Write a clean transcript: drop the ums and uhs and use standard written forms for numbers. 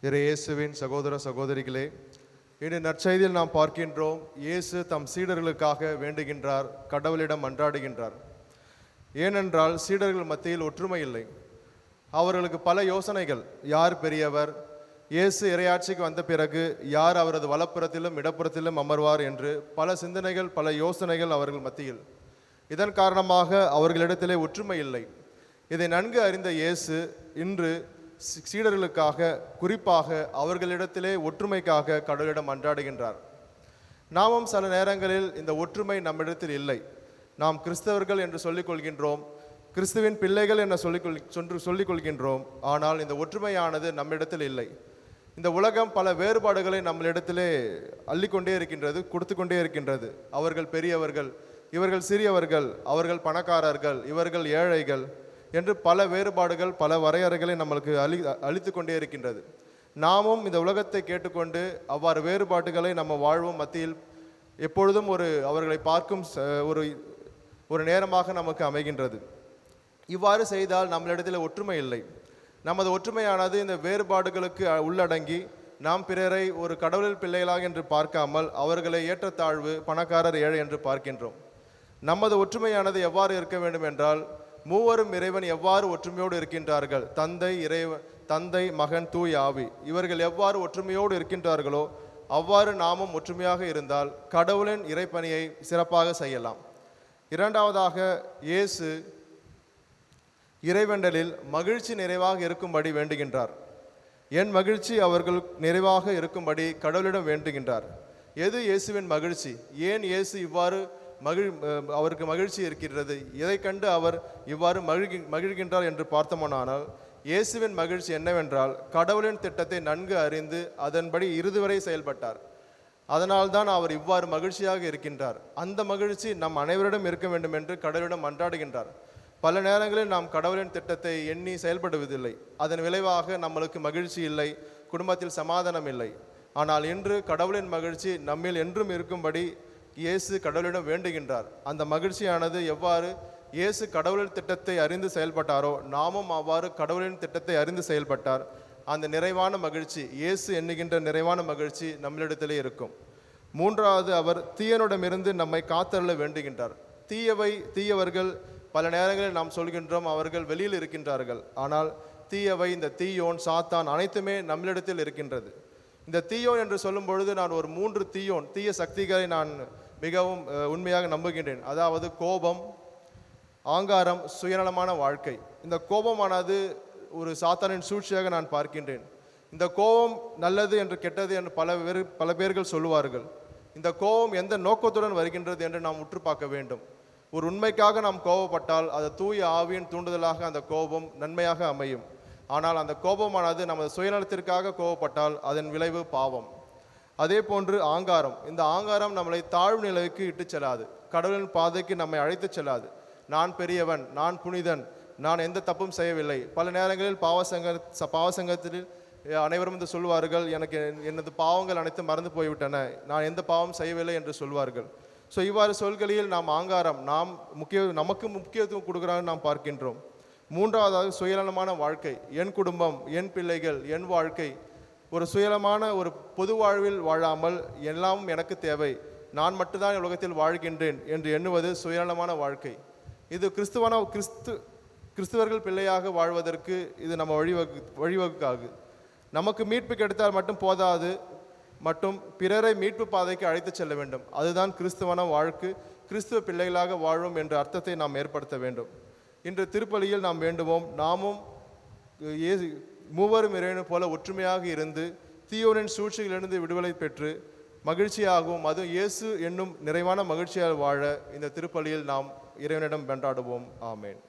இயேசுவின் சகோதர சகோதரிகளே, இன்று நற்செய்தியில் நாம் பார்க்கின்றோம், இயேசு தம் சீடர்களுக்காக வேண்டுகின்றார், கடவுளிடம் மன்றாடுகின்றார். ஏனென்றால் சீடர்கள் மத்தியில் ஒற்றுமை இல்லை. அவர்களுக்கு பல யோசனைகள். யார் பெரியவர், இயேசு இறையாட்சிக்கு வந்த பிறகு யார் அவரது வலப்புறத்திலும் இடப்புறத்திலும் அமர்வார் என்று பல சிந்தனைகள், பல யோசனைகள் அவர்கள் மத்தியில். இதன் காரணமாக அவர்களிடத்திலே ஒற்றுமை இல்லை. இதை நன்கு அறிந்த இயேசு இன்று சீடர்களுக்காக, குறிப்பாக அவர்களிடத்திலே ஒற்றுமைக்காக கடவுளிடம் மன்றாடுகின்றார். நாமும் சில நேரங்களில் இந்த ஒற்றுமை நம்மிடத்தில் இல்லை. நாம் கிறிஸ்தவர்கள் என்று சொல்லிக் கொள்கின்றோம், கிறிஸ்துவின் பிள்ளைகள் என சொல்லிக் கொள்கின்றோம். ஆனால் இந்த ஒற்றுமையானது நம்மிடத்தில் இல்லை. இந்த உலகம் பல வேறுபாடுகளை நம்மளிடத்திலே அள்ளிக்கொண்டே இருக்கின்றது, கொடுத்து கொண்டே இருக்கின்றது. அவர்கள் பெரியவர்கள், இவர்கள் சிறியவர்கள், அவர்கள் பணக்காரர்கள், இவர்கள் ஏழைகள் என்று பல வேறுபாடுகள், பல வரையறைகளை நம்மளுக்கு அளித்து கொண்டே இருக்கின்றது. நாமும் இந்த உலகத்தை கேட்டுக்கொண்டு அவ்வாறு வேறுபாடுகளை நம்ம வாழ்வும் மத்தியில் எப்பொழுதும் அவர்களை பார்க்கும் ஒரு நேரமாக நமக்கு அமைகின்றது. இவ்வாறு செய்தால் நம்மளிடத்தில் ஒற்றுமை இல்லை. நமது ஒற்றுமையானது இந்த வேறுபாடுகளுக்கு உள்ளடங்கி நாம் பிறரை ஒரு கடவுளின் பிள்ளைகளாக என்று பார்க்காமல் அவர்களை ஏற்றத்தாழ்வு, பணக்காரர், ஏழை என்று பார்க்கின்றோம். நமது ஒற்றுமையானது எவ்வாறு இருக்க வேண்டும் என்றால், மூவரும் இறைவன் எவ்வாறு ஒற்றுமையோடு இருக்கின்றார்கள், தந்தை, மகன், தூய ஆவி, இவர்கள் எவ்வாறு ஒற்றுமையோடு இருக்கின்றார்களோ அவ்வாறு நாமும் ஒற்றுமையாக இருந்தால் கடவுளின் இறைப்பணியை சிறப்பாக செய்யலாம். இரண்டாவதாக, இயேசு இறைவேண்டலில் மகிழ்ச்சி நிறைவாக இருக்கும்படி வேண்டுகின்றார். என் மகிழ்ச்சி அவர்கள் நிறைவாக இருக்கும்படி கடவுளிடம் வேண்டுகின்றார். எது இயேசுவின் மகிழ்ச்சி? ஏன் இயேசு இவ்வாறு அவருக்கு மகிழ்ச்சி இருக்கின்றது? எதை கண்டு அவர் இவ்வாறு மகிழ்கின்றார் என்று பார்த்தோமானால், இயேசுவின் மகிழ்ச்சி என்னவென்றால், கடவுளின் திட்டத்தை நன்கு அறிந்து அதன்படி இறுதி வரை செயல்பட்டார். அதனால்தான் அவர் இவ்வாறு மகிழ்ச்சியாக இருக்கின்றார். அந்த மகிழ்ச்சி நம் அனைவரிடம் இருக்க வேண்டும் என்று கடவுளிடம் மன்றாடுகின்றார். பல நேரங்களில் நாம் கடவுளின் திட்டத்தை எண்ணி செயல்படுவதில்லை. அதன் விளைவாக நம்மளுக்கு மகிழ்ச்சி இல்லை, குடும்பத்தில் சமாதானம் இல்லை. ஆனால் இன்று கடவுளின் மகிழ்ச்சி நம்மில் என்றும் இருக்கும்படி இயேசு கடவுளிடம் வேண்டுகின்றார். அந்த மகிழ்ச்சியானது எவ்வாறு இயேசு கடவுளின் திட்டத்தை அறிந்து செயல்பட்டாரோ நாமும் அவ்வாறு கடவுளின் திட்டத்தை அறிந்து செயல்பட்டார். அந்த நிறைவான மகிழ்ச்சி, இயேசு எண்ணுகின்ற நிறைவான மகிழ்ச்சி நம்மளிடத்திலே இருக்கும். மூன்றாவது, அவர் தீயனிடமிருந்து நம்மை காத்தருள வேண்டுகின்றார். தீயவர்கள் பல நேரங்களில் நாம் சொல்கின்றோம், அவர்கள் வெளியில் இருக்கின்றார்கள். ஆனால் தீயவை, இந்த தீயோன், சாத்தான் அனைத்துமே நம்மளிடத்தில் இருக்கின்றது. இந்த தீயோன் என்று சொல்லும் பொழுது நான் ஒரு 3 தீய சக்திகளை நான் மிகவும் உண்மையாக நம்புகின்றேன். அதாவது கோபம், ஆங்காரம், சுயநலமான வாழ்க்கை. இந்த கோபமானது ஒரு சாத்தானின் சூழ்ச்சியாக நான் பார்க்கின்றேன். இந்த கோபம் நல்லது என்று கெட்டது என்று பல பேர்கள் சொல்லுவார்கள். இந்த கோபம் எந்த நோக்கத்துடன் வருகின்றது என்று நாம் உற்று பார்க்க வேண்டும். ஒரு உண்மைக்காக நாம் கோபப்பட்டால் அது தூய ஆவியின் தூண்டுதலாக அந்த கோபம் நன்மையாக அமையும். ஆனால் அந்த கோபமானது நமது சுயநலத்திற்காக கோபப்பட்டால் அதன் விளைவு பாவம். அதே போன்று ஆங்காரம். இந்த ஆங்காரம் நம்மளை தாழ்வு நிலைக்கு இட்டு செல்லாது, கடவுளின் பாதைக்கு நம்மை அழைத்து செல்லாது. நான் பெரியவன், நான் புனிதன், நான் எந்த தப்பும் செய்யவில்லை. பல நேரங்களில் பாவசங்கத்தில் அனைவரும் வந்து சொல்வார்கள், எனக்கு எனது பாவங்கள் அனைத்தும் மறந்து போய்விட்டன, நான் எந்த பாவம் செய்யவில்லை என்று சொல்வார்கள். ஸோ இவ்வாறு சொல்களில் நாம் ஆங்காரம், நமக்கு முக்கியத்துவம் கொடுக்குறான்னு நாம் பார்க்கின்றோம். மூன்றாவதாக சுயநலமான வாழ்க்கை. என் குடும்பம், என் பிள்ளைகள், என் வாழ்க்கை. ஒரு சுயநலமான ஒரு பொது வாழ்வில் வாழாமல் எல்லாம் எனக்கு தேவை, நான் மட்டும்தான் உலகத்தில் வாழ்கின்றேன் என்று எண்ணுவது சுயநலமான வாழ்க்கை. இது கிறிஸ்துவர்கள் பிள்ளையாக வாழ்வதற்கு இது நம்ம வழிவகுக்காது. நமக்கு மீட்பு கிடைத்தால் மட்டும் போதாது, மற்றும் பிறரை மீட்பு பாதைக்கு அழைத்து செல்ல வேண்டும். அதுதான் கிறிஸ்துவ வாழ்க்கை, கிறிஸ்துவ பிள்ளைகளாக வாழும் என்ற அர்த்தத்தை நாம் ஏற்படுத்த வேண்டும். இன்று திருப்பலியில் நாம் வேண்டுவோம், நாமும் மூவரும் இறைவனை போல ஒற்றுமையாக இருந்து தீயோனின் சூழ்ச்சிகளிலிருந்து விடுதலை பெற்று மகிழ்ச்சியாகவும், அதுவும் இயேசு என்னும் நிறைவான மகிழ்ச்சியாக வாழ இந்த திருப்பலியில் நாம் இறைவனிடம் கொண்டாடுவோம். ஆமேன்.